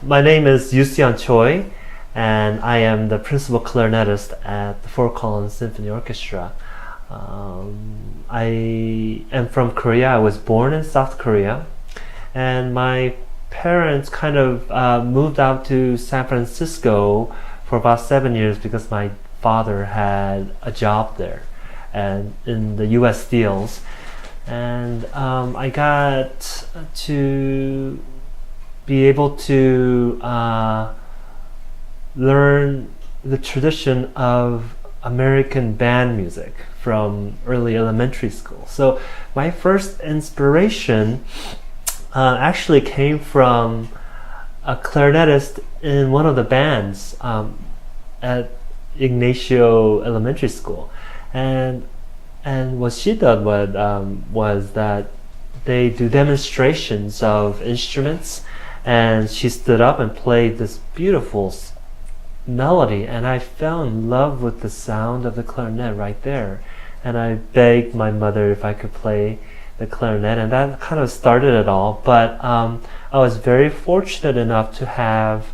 My name is Useon Choi, and I am the principal clarinetist at the Fort Collins Symphony Orchestra. I am from Korea. I was born in South Korea, and my parents kind of moved out to San Francisco for about 7 years because my father had a job there and in the U.S. Steels. And I got to be able to learn the tradition of American band music from early elementary school. So my first inspiration actually came from a clarinetist in one of the bands at Ignacio Elementary School. And what she did was that they do demonstrations of instruments, and she stood up and played this beautiful melody, and I fell in love with the sound of the clarinet right there. And I begged my mother if I could play the clarinet, and that kind of started it all. But I was very fortunate enough to have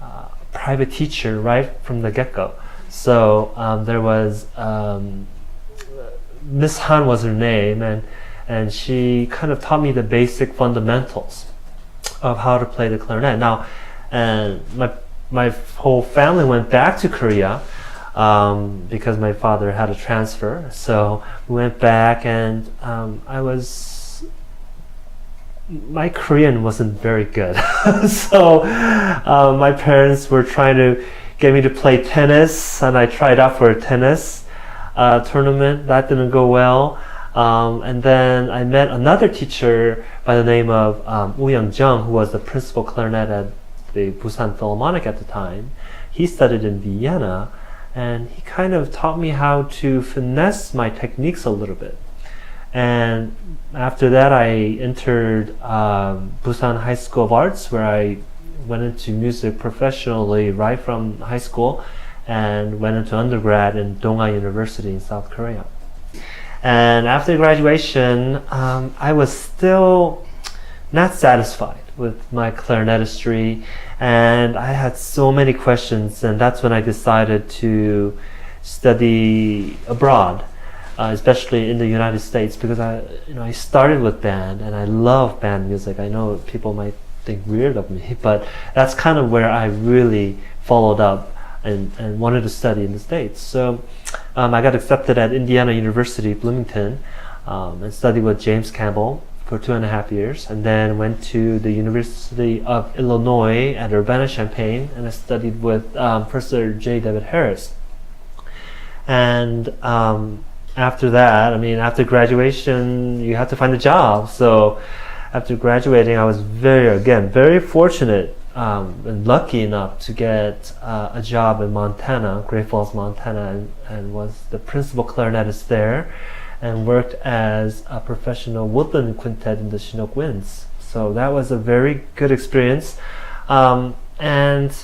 a private teacher right from the get-go. So there was Miss Han was her name, and she kind of taught me the basic fundamentals of how to play the clarinet. Now, and my whole family went back to Korea because my father had a transfer. So we went back, and my Korean wasn't very good. So my parents were trying to get me to play tennis, and I tried out for a tennis tournament. That didn't go well. And then I met another teacher by the name of Woo Jung, who was the principal clarinet at the Busan Philharmonic at the time. He studied in Vienna, and he kind of taught me how to finesse my techniques a little bit. And after that, I entered Busan High School of Arts, where I went into music professionally right from high school, and went into undergrad in Dongha University in South Korea. And after graduation, I was still not satisfied with my clarinetistry, and I had so many questions, and that's when I decided to study abroad, especially in the United States, because I started with band, and I love band music. I know people might think weird of me, but that's kind of where I really followed up and wanted to study in the States. So I got accepted at Indiana University, Bloomington, and studied with James Campbell for 2.5 years, and then went to the University of Illinois at Urbana-Champaign, and I studied with Professor J. David Harris. And after that, after graduation, you have to find a job. So after graduating, I was very fortunate and lucky enough to get a job in Montana, Great Falls, Montana, and was the principal clarinetist there, and worked as a professional woodland quintet in the Chinook Winds. So that was a very good experience. And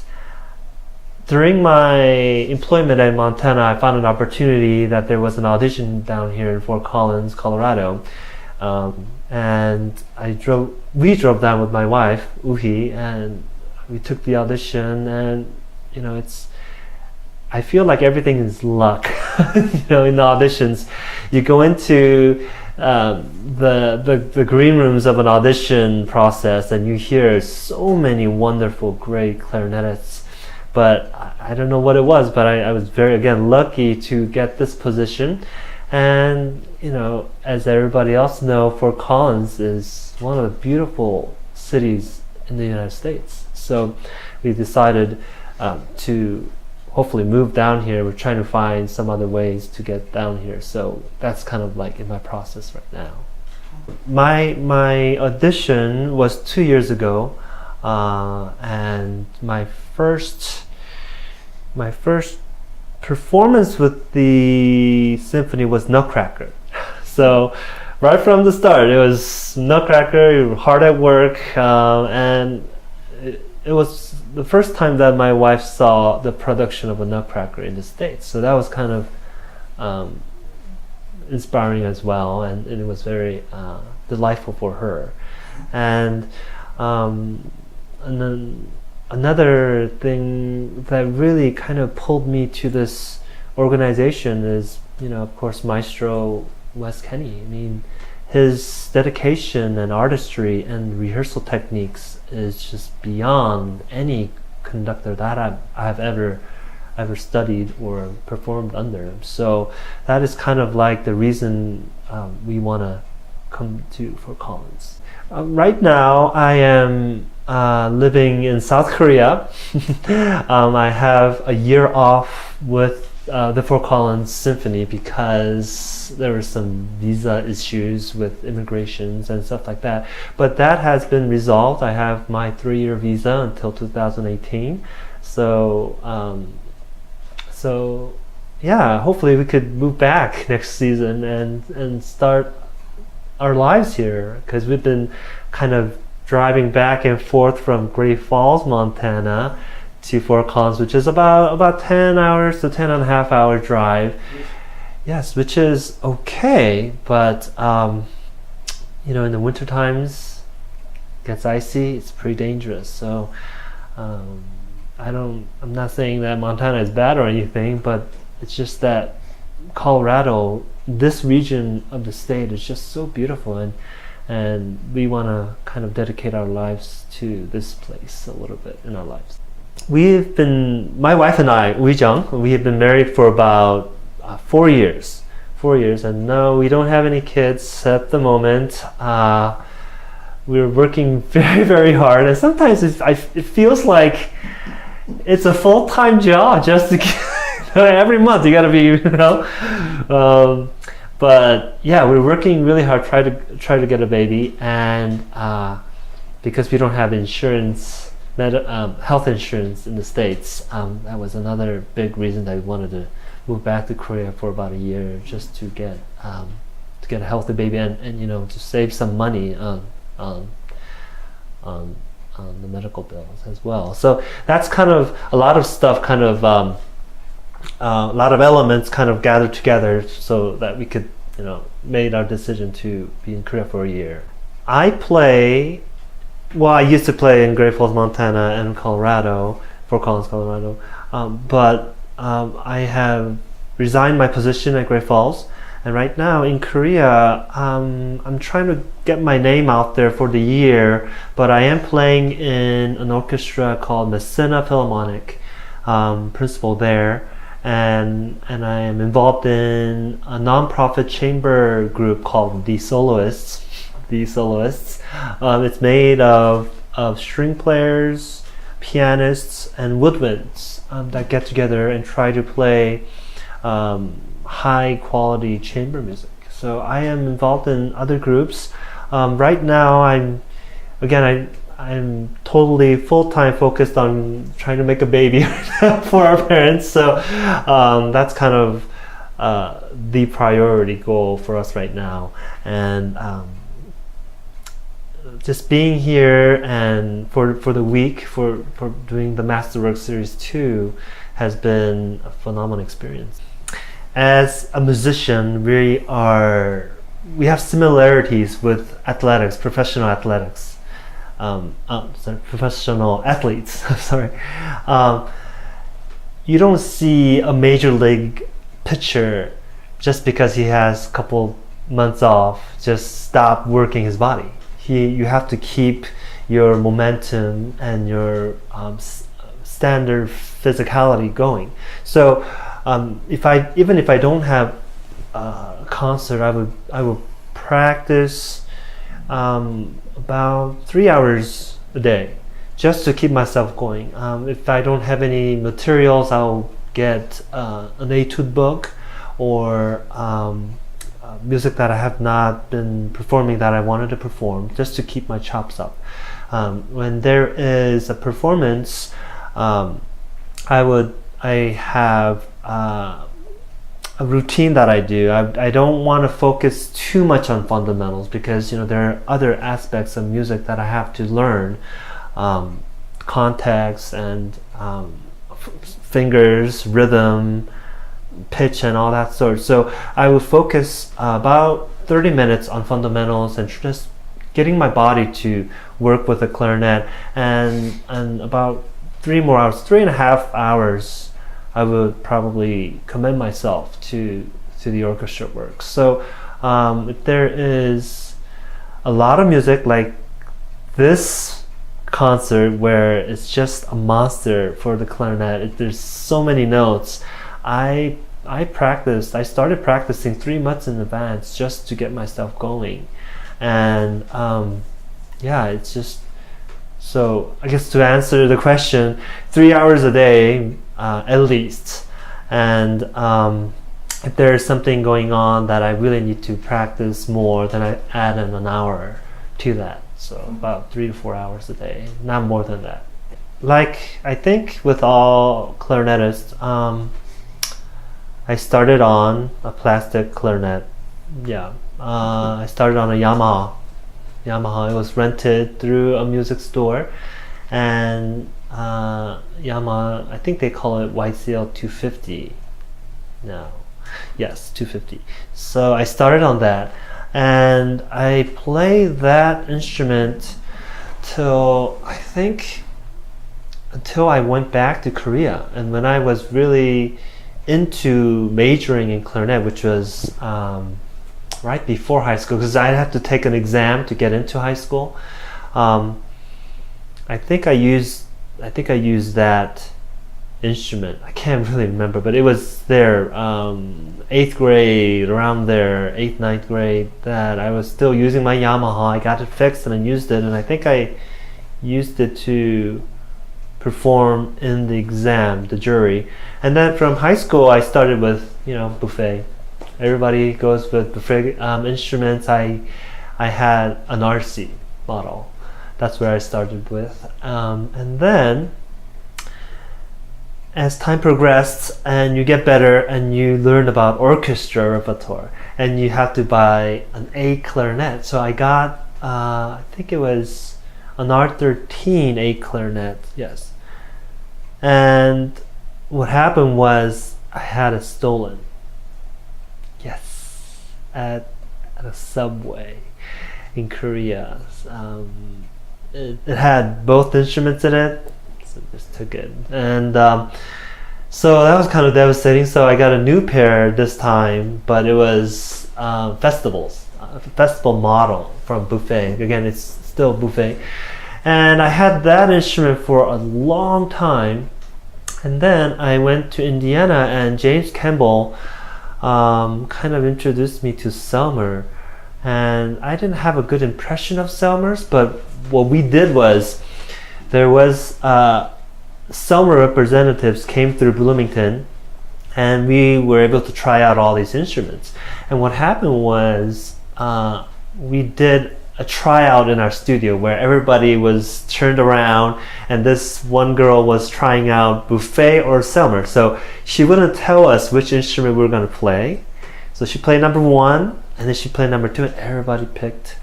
during my employment in Montana, I found an opportunity that there was an audition down here in Fort Collins, Colorado. And we drove down with my wife, Uhi, and we took the audition, and I feel like everything is luck. In the auditions, you go into the green rooms of an audition process, and you hear so many wonderful, great clarinetists. But I don't know what it was, but I was very, lucky to get this position. And as everybody else knows, Fort Collins is one of the beautiful cities in the United States. So we decided to hopefully move down here. We're trying to find some other ways to get down here. So that's kind of like in my process right now. My audition was 2 years ago, and my first performance with the symphony was Nutcracker. So right from the start, it was Nutcracker, hard at work, and it was the first time that my wife saw the production of a Nutcracker in the States. So that was kind of inspiring as well, and it was very delightful for her. And then another thing that really kind of pulled me to this organization is, of course, Maestro Wes Kenny. I mean, his dedication and artistry and rehearsal techniques is just beyond any conductor that I've ever studied or performed under. So that is kind of like the reason we want to come to Fort Collins. Right now I am living in South Korea. I have a year off with the Fort Collins Symphony because there were some visa issues with immigrations and stuff like that. But that has been resolved. I have my 3-year visa until 2018. So yeah, hopefully we could move back next season and start our lives here, because we've been kind of driving back and forth from Great Falls, Montana to Fort Collins, which is about 10 hours to 10 and a half hour drive. Yes, which is okay, but in the winter times it gets icy, it's pretty dangerous. So I'm not saying that Montana is bad or anything, but it's just that Colorado, this region of the state, is just so beautiful, and we want to kind of dedicate our lives to this place a little bit in our lives. My wife and I, Ujeong, we have been married for about 4 years, and no, we don't have any kids at the moment. We're working very, very hard, and sometimes it feels like it's a full-time job just to get, every month you gotta be, but yeah, we're working really hard try to get a baby, and because we don't have insurance, health insurance in the States, that was another big reason that we wanted to move back to Korea for about a year, just to get a healthy baby, and to save some money on the medical bills as well. So that's kind of a lot of stuff, kind of a lot of elements kind of gathered together so that we could, made our decision to be in Korea for a year. I used to play in Great Falls, Montana and Colorado, Fort Collins, Colorado, but I have resigned my position at Great Falls, and right now in Korea, I'm trying to get my name out there for the year, but I am playing in an orchestra called Messina Philharmonic, principal there, and I am involved in a non-profit chamber group called The Soloists. It's made of string players, pianists, and woodwinds that get together and try to play high quality chamber music. So I am involved in other groups. Right now I'm totally full-time focused on trying to make a baby for our parents. So that's kind of the priority goal for us right now. And just being here and for the week for doing the Masterworks Series 2 has been a phenomenal experience. As a musician, we have similarities with athletics, professional athletics. Professional athletes. Sorry. You don't see a major league pitcher just because he has a couple months off just stop working his body. You have to keep your momentum and your standard physicality going. So even if I don't have a concert, I would practice about 3 hours a day just to keep myself going. If I don't have any materials, I'll get an etude book or music that I have not been performing that I wanted to perform, just to keep my chops up. When there is a performance, I have a routine that I do. I don't want to focus too much on fundamentals because there are other aspects of music that I have to learn, context and fingers, rhythm, pitch, and all that sort. So I would focus about 30 minutes on fundamentals and just getting my body to work with the clarinet, and about 3.5 hours, I would probably commit myself to the orchestra work. So if there is a lot of music like this concert where it's just a monster for the clarinet, there's so many notes, I started practicing 3 months in advance just to get myself going. And yeah, it's just, so I guess to answer the question, 3 hours a day at least. And if there's something going on that I really need to practice more, then I add in an hour to that. So about 3 to 4 hours a day, not more than that. Like I think with all clarinetists, I started on a plastic clarinet. Yeah, I started on a Yamaha. It was rented through a music store, and Yamaha, I think they call it YCL 250 now. Yes, 250. So I started on that, and I played that instrument until I went back to Korea. And when I was really into majoring in clarinet, which was right before high school, because I had to take an exam to get into high school. I think I used that instrument. I can't really remember, but it was there 8th grade, around there, 8th, 9th grade, that I was still using my Yamaha. I got it fixed and I used it, and I think I used it to perform in the exam, the jury. And then from high school I started with, buffet. Everybody goes with buffet instruments. I had an RC model. That's where I started with. And then as time progressed and you get better and you learn about orchestra repertoire, and you have to buy an A clarinet. So I got, I think it was an R13 A clarinet, yes. And what happened was I had it stolen. Yes, at a subway in Korea. It had both instruments in it, so I just took it. And so that was kind of devastating. So I got a new pair this time, but it was festival model from Buffet. Again, it's still Buffet. And I had that instrument for a long time. And then I went to Indiana, and James Campbell kind of introduced me to Selmer. And I didn't have a good impression of Selmers, but what we did was, there was Selmer representatives came through Bloomington, and we were able to try out all these instruments. And what happened was we did a tryout in our studio where everybody was turned around, and this one girl was trying out Buffet or Selmer. So she wouldn't tell us which instrument we were going to play. So she played number 1, and then she played number 2, and everybody picked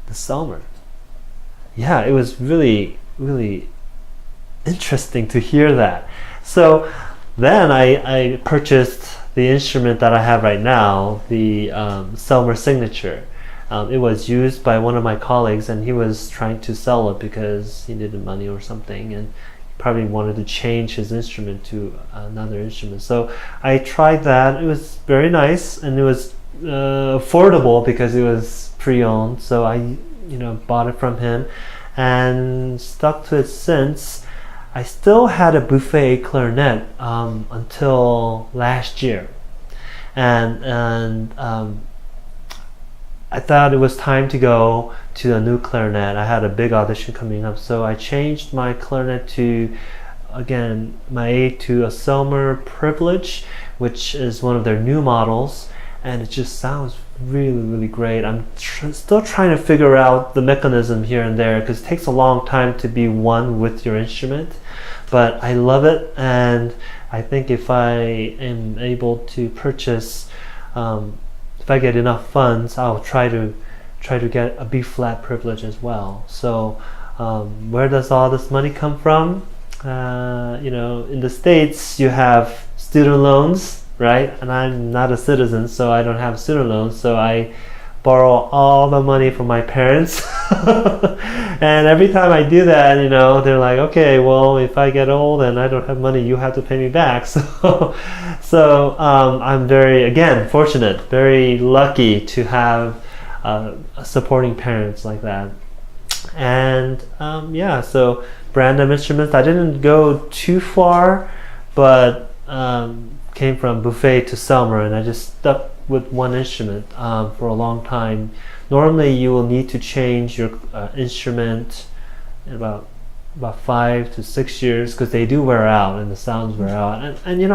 the Selmer. Yeah, it was really, really interesting to hear that. So then I purchased the instrument that I have right now, the Selmer Signature. It was used by one of my colleagues, and he was trying to sell it because he needed money or something, and probably wanted to change his instrument to another instrument. So I tried that. It was very nice, and it was affordable because it was pre-owned. So I bought it from him and stuck to it since. I still had a Buffet clarinet until last year, and I thought it was time to go to a new clarinet. I had a big audition coming up, so I changed my clarinet to, again, my A to a Selmer Privilege, which is one of their new models, and it just sounds really, really great. I'm still trying to figure out the mechanism here and there, because it takes a long time to be one with your instrument, but I love it. And I think if I am able to purchase, if I get enough funds, I'll try to get a B flat privilege as well. So where does all this money come from? In the States you have student loans, right? And I'm not a citizen, so I don't have student loans. So I borrow all the money from my parents. And every time I do that, they're like, okay, well, if I get old and I don't have money, you have to pay me back. So I'm very, again, fortunate, very lucky to have supporting parents like that. And so random instruments. I didn't go too far, but came from buffet to summer, and I just stuck with one instrument for a long time. Normally you will need to change your instrument in about 5 to 6 years, because they do wear out and the sounds wear out. And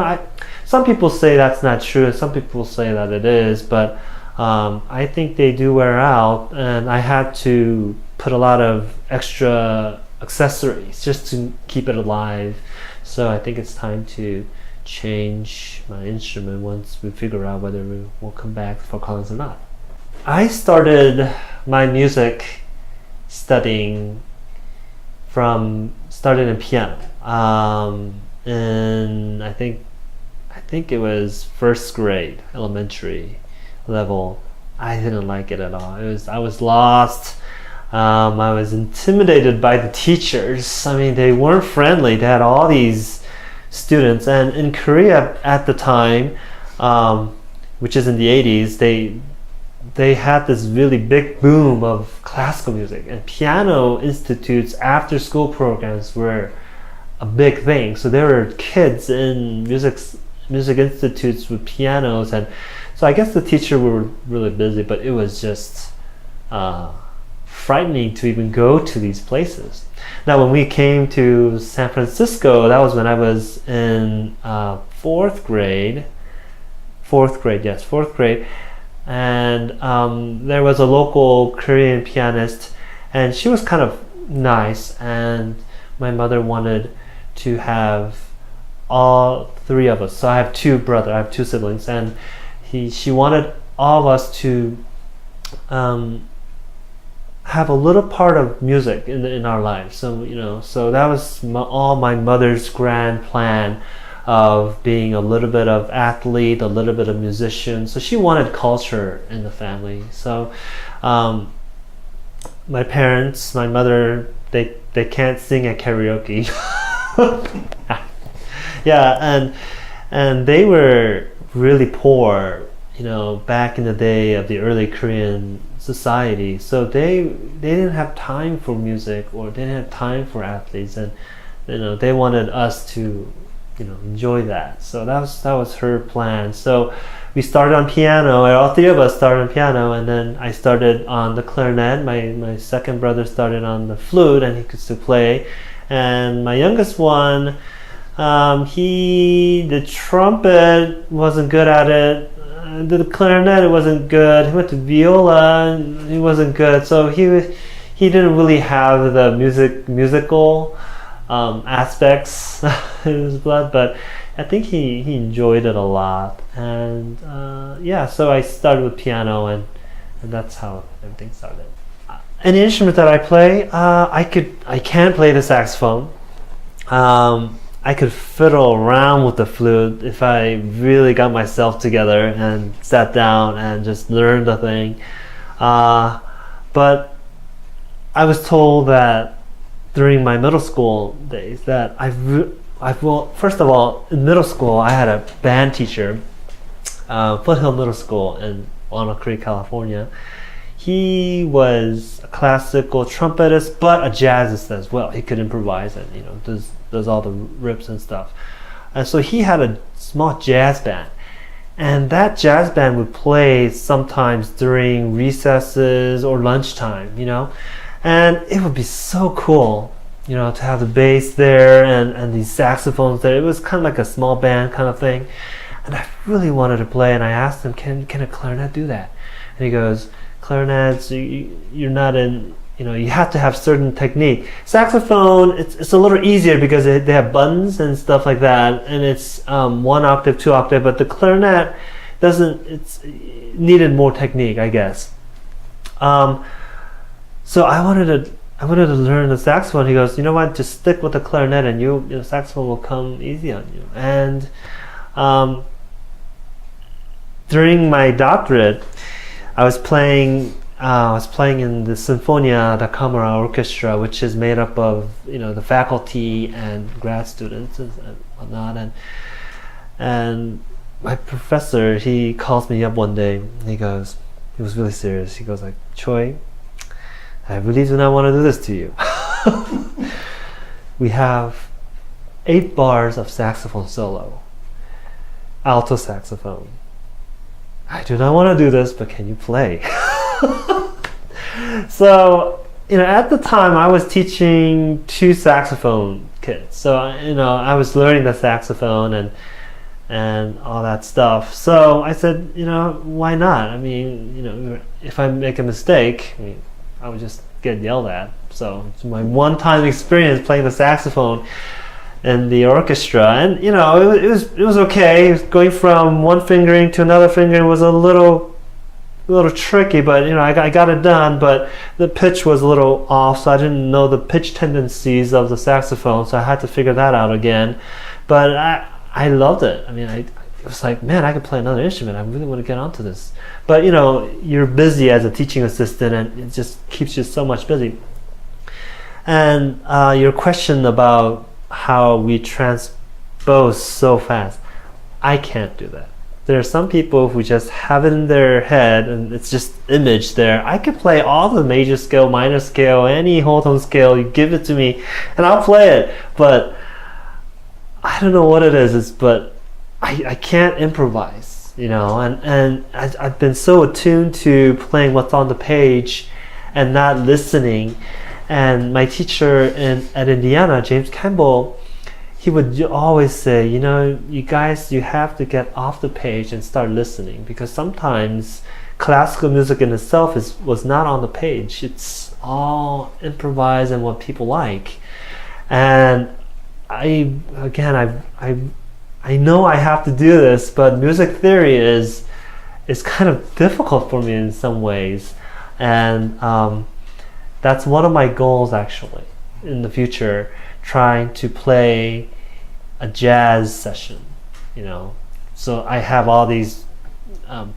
some people say that's not true, and some people say that it is, but I think they do wear out, and I had to put a lot of extra accessories just to keep it alive. So I think it's time to change my instrument once we figure out whether we will come back for Collins or not. I started my music studying started in piano, and I think it was first grade, elementary level. I didn't like it at all. I was lost. I was intimidated by the teachers. I mean, they weren't friendly. They had all these students, and in Korea at the time, which is in the 80s, they had this really big boom of classical music, and piano institutes, after school programs were a big thing. So there were kids in music institutes with pianos, and so I guess the teacher were really busy, but it was just frightening to even go to these places. Now, when we came to San Francisco, that was when I was in fourth grade, and there was a local Korean pianist, and she was kind of nice, and my mother wanted to have all three of us. So I have two siblings, and she wanted all of us to have a little part of music in our lives. So that was all my mother's grand plan of being a little bit of athlete, a little bit of musician. So she wanted culture in the family. So my parents, my mother, they can't sing at karaoke. Yeah, and they were really poor, back in the day of the early Korean society. So they didn't have time for music, or they didn't have time for athletes, and they wanted us to enjoy that. So that was her plan. So we started on piano, or all three of us started on piano, and then I started on the clarinet. My second brother started on the flute, and he could still play. And my youngest one, the trumpet wasn't good at it. The clarinet, it wasn't good. He went to viola, and he wasn't good. So he didn't really have the musical aspects in his blood, but I think he enjoyed it a lot. And so I started with piano, and that's how everything started. Any instrument that I play, I can play the saxophone. I could fiddle around with the flute if I really got myself together and sat down and just learned the thing. But I was told that during my middle school days that first of all, in middle school I had a band teacher, Foothill Middle School in Walnut Creek, California. He was a classical trumpetist, but a jazzist as well. He could improvise and does all the rips and stuff. And so he had a small jazz band, and that jazz band would play sometimes during recesses or lunchtime, and it would be so cool, to have the bass there and these saxophones there. It was kind of like a small band kind of thing, and I really wanted to play. And I asked him, can a clarinet do that? And he goes, clarinets, you're not in, you have to have certain technique. Saxophone, it's a little easier because they have buttons and stuff like that, and it's 1 octave, 2 octave, but the clarinet it's needed more technique, I guess. So I wanted to learn the saxophone. He goes, you know what, just stick with the clarinet, and your saxophone will come easy on you. And during my doctorate, I was playing in the Sinfonia da Camera Orchestra, which is made up of the faculty and grad students and whatnot, and my professor, he calls me up one day and he was really serious. He goes like, Choi, I really do not want to do this to you. We have 8 bars of saxophone solo, alto saxophone. I do not want to do this, but can you play? So, at the time I was teaching 2 saxophone kids. So, I was learning the saxophone and all that stuff. So I said, why not? I mean, if I make a mistake, I would just get yelled at. So it's my one-time experience playing the saxophone in the orchestra, and it was okay. Going from one fingering to another fingering was a little tricky, but I got it done. But the pitch was a little off, so I didn't know the pitch tendencies of the saxophone, so I had to figure that out again. But I loved it. I mean, it was like, man, I could play another instrument. I really want to get onto this. But you're busy as a teaching assistant, and it just keeps you so much busy. And your question about how we transpose so fast, I can't do that. There are some people who just have it in their head and it's just image there. I could play all the major scale, minor scale, any whole tone scale, you give it to me and I'll play it. But I don't know what it is, but I can't improvise, and I've been so attuned to playing what's on the page and not listening. And my teacher at Indiana, James Campbell, he would always say, you guys, you have to get off the page and start listening, because sometimes classical music in itself was not on the page. It's all improvised and what people like. And I know I have to do this, but music theory is kind of difficult for me in some ways, and that's one of my goals actually in the future, trying to play a jazz session, so I have all these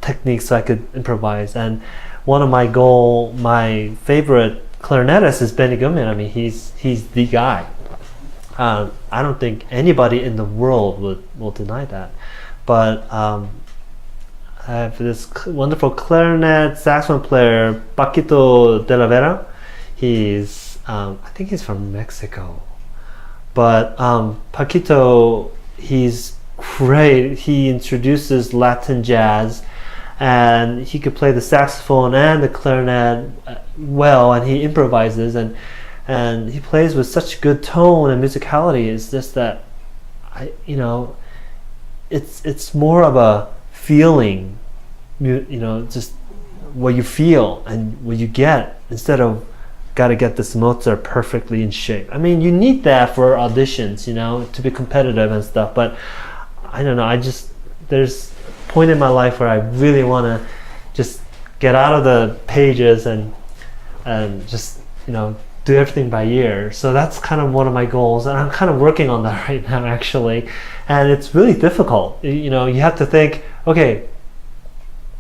techniques so I could improvise. And one of my favorite clarinetist is Benny Goodman. I mean, he's the guy. I don't think anybody in the world will deny that. But I have this wonderful clarinet saxophone player, Paquito de la Vera. He's I think he's from Mexico. But Paquito, he's great. He introduces Latin jazz, and he could play the saxophone and the clarinet well, and he improvises, and he plays with such good tone and musicality. It's just that it's more of a feeling, just what you feel and what you get, instead of got to get this Mozart perfectly in shape. I mean, you need that for auditions, to be competitive and stuff, but I don't know, there's a point in my life where I really want to just get out of the pages and just do everything by ear. So that's kind of one of my goals, and I'm kind of working on that right now actually, and it's really difficult. You have to think, okay,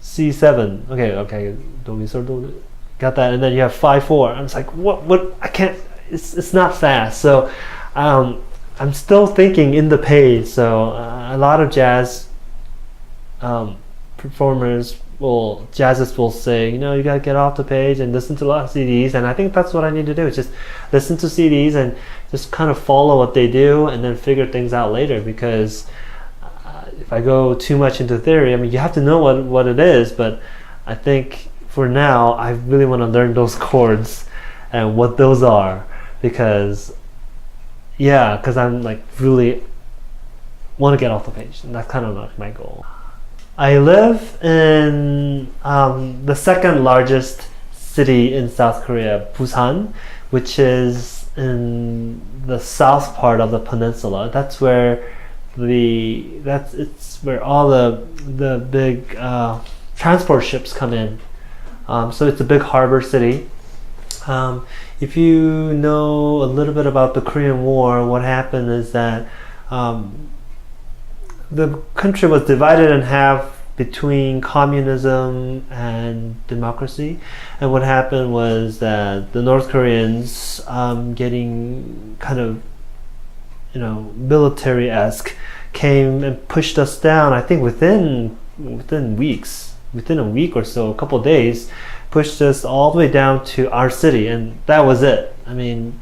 C7, okay, do mi sol do, got that, and then you have 5/4. I'm just like, what? I can't. It's not fast. So I'm still thinking in the page. So a lot of jazz jazzists will say, you gotta get off the page and listen to a lot of CDs, and I think that's what I need to do. Just listen to CDs and just kind of follow what they do, and then figure things out later. Because if I go too much into theory, I mean, you have to know what it is, but I think for now I really want to learn those chords and what those are, because I'm like really want to get off the page, and that's kind of like my goal. I live in the second largest city in South Korea, Busan, which is in the south part of the peninsula. That's where it's where all the big transport ships come in. So it's a big harbor city. If you know a little bit about the Korean War, what happened is that the country was divided in half between communism and democracy. And what happened was that the North Koreans, getting kind of, military-esque, came and pushed us down. I think within weeks, within a week or so, a couple of days, pushed us all the way down to our city, and that was it. I mean,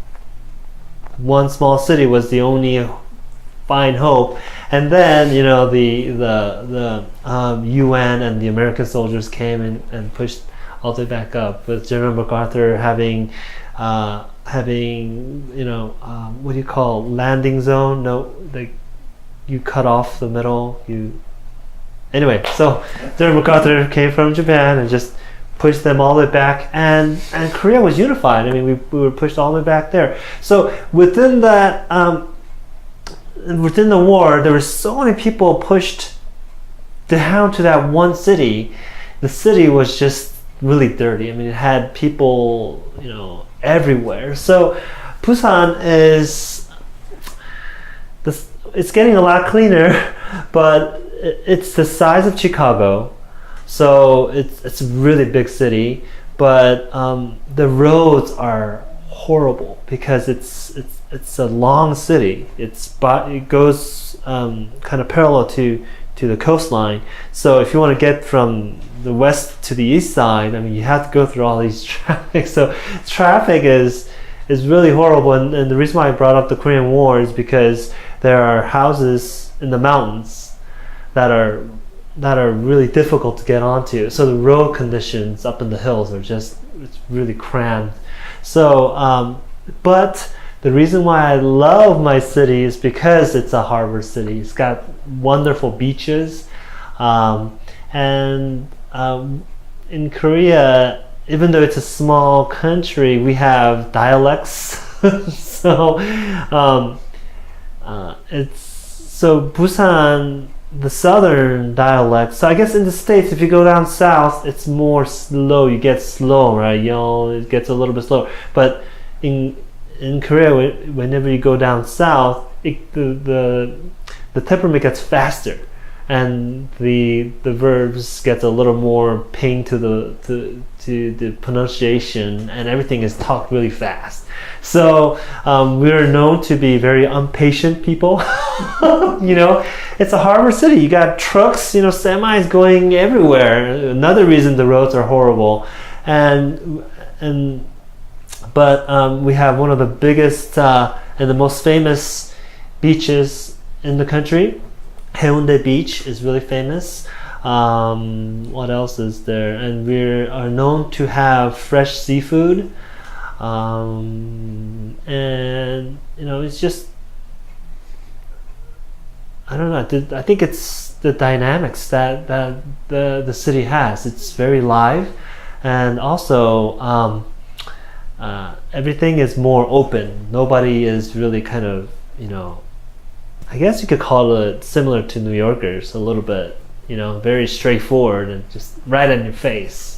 one small city was the only fine hope, and then the UN and the American soldiers came and pushed all the way back up, with General MacArthur having what do you call, landing zone? No, like, you cut off the middle. Anyway, so General MacArthur came from Japan and just pushed them all the way back, and Korea was unified. I mean, we were pushed all the way back there. So within that, within the war, there were so many people pushed down to that one city. The city was just really dirty. I mean, it had people, everywhere. So Busan it's getting a lot cleaner, but it's the size of Chicago, so it's a really big city. But the roads are horrible because it's a long city. It goes kind of parallel to the coastline. So if you want to get from the west to the east side, I mean, you have to go through all these traffic. So traffic is really horrible. And the reason why I brought up the Korean War is because there are houses in the mountains that are really difficult to get onto. So the road conditions up in the hills are it's really cramped. So, but the reason why I love my city is because it's a harbor city. It's got wonderful beaches, and in Korea, even though it's a small country, we have dialects. So Busan, the southern dialect. So I guess in the States, if you go down south, it's more slow. You get slow, right? It gets a little bit slower. But in Korea, whenever you go down south, the temperament gets faster, and the verbs get a little more ping to the pronunciation, and everything is talked really fast. So we are known to be very impatient people. It's a harbor city. You got trucks, semis going everywhere. Another reason the roads are horrible, but we have one of the biggest and the most famous beaches in the country. Haeundae Beach is really famous. What else is there? And we are known to have fresh seafood. And it's just, I don't know. I think it's the dynamics that the city has. It's very live, and also everything is more open. Nobody is really kind of, I guess you could call it similar to New Yorkers a little bit, very straightforward and just right in your face,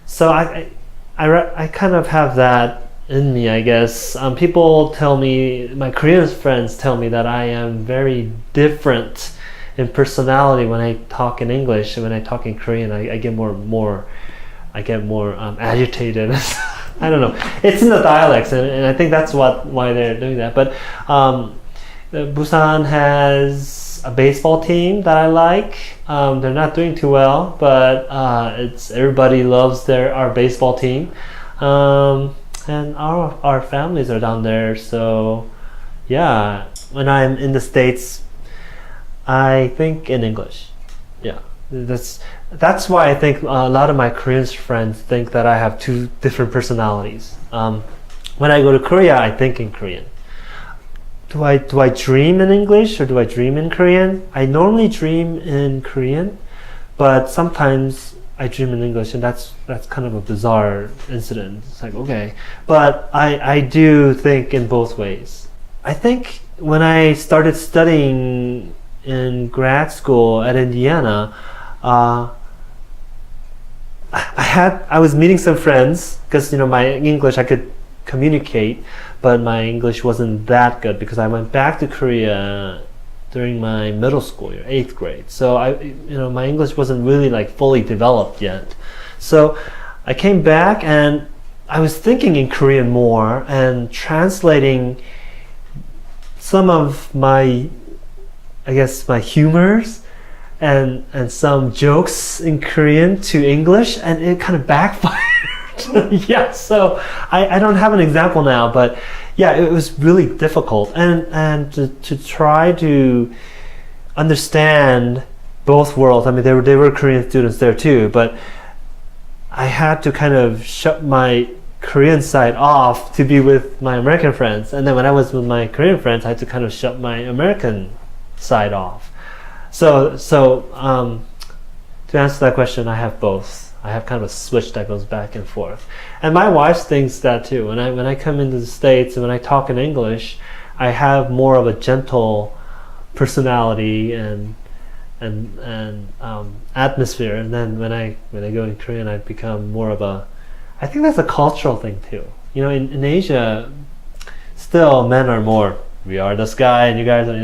So I kind of have that in me, I guess. People tell me, my Korean friends tell me that I am very different in personality when I talk in English, and when I talk in Korean, I get more agitated. I don't know. It's in the dialects, and I think that's why they're doing that. But Busan has a baseball team that I like. They're not doing too well, but everybody loves our baseball team, and our families are down there. So yeah, when I'm in the States, I think in English. Yeah, that's why I think a lot of my Korean friends think that I have two different personalities. When I go to Korea, I think in Korean. Do I dream in English or do I dream in Korean? I normally dream in Korean, but sometimes I dream in English, and that's kind of a bizarre incident. It's like, okay, but I do think in both ways. I think when I started studying in grad school at Indiana, I was meeting some friends because my English, I could communicate, but my English wasn't that good because I went back to Korea during my middle school year, 8th grade. So my English wasn't really like fully developed yet. So I came back and I was thinking in Korean more and translating some of my, I guess, my humors and some jokes in Korean to English, and it kind of backfired. Yeah, so I don't have an example now, but yeah, it was really difficult, and to try to understand both worlds. I mean, they were Korean students there too, but I had to kind of shut my Korean side off to be with my American friends, and then when I was with my Korean friends, I had to kind of shut my American side off. So to answer that question, I have both. I have kind of a switch that goes back and forth, and my wife thinks that too. When I come into the States and when I talk in English, I have more of a gentle personality and atmosphere, and then when I go in Korean, I become more of a. I think that's a cultural thing too. You know, in Asia, still men are more. We are this guy, and you guys are,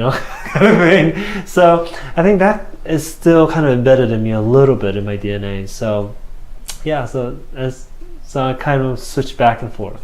kind of thing. So I think that is still kind of embedded in me a little bit in my DNA. So yeah, so I kind of switch back and forth.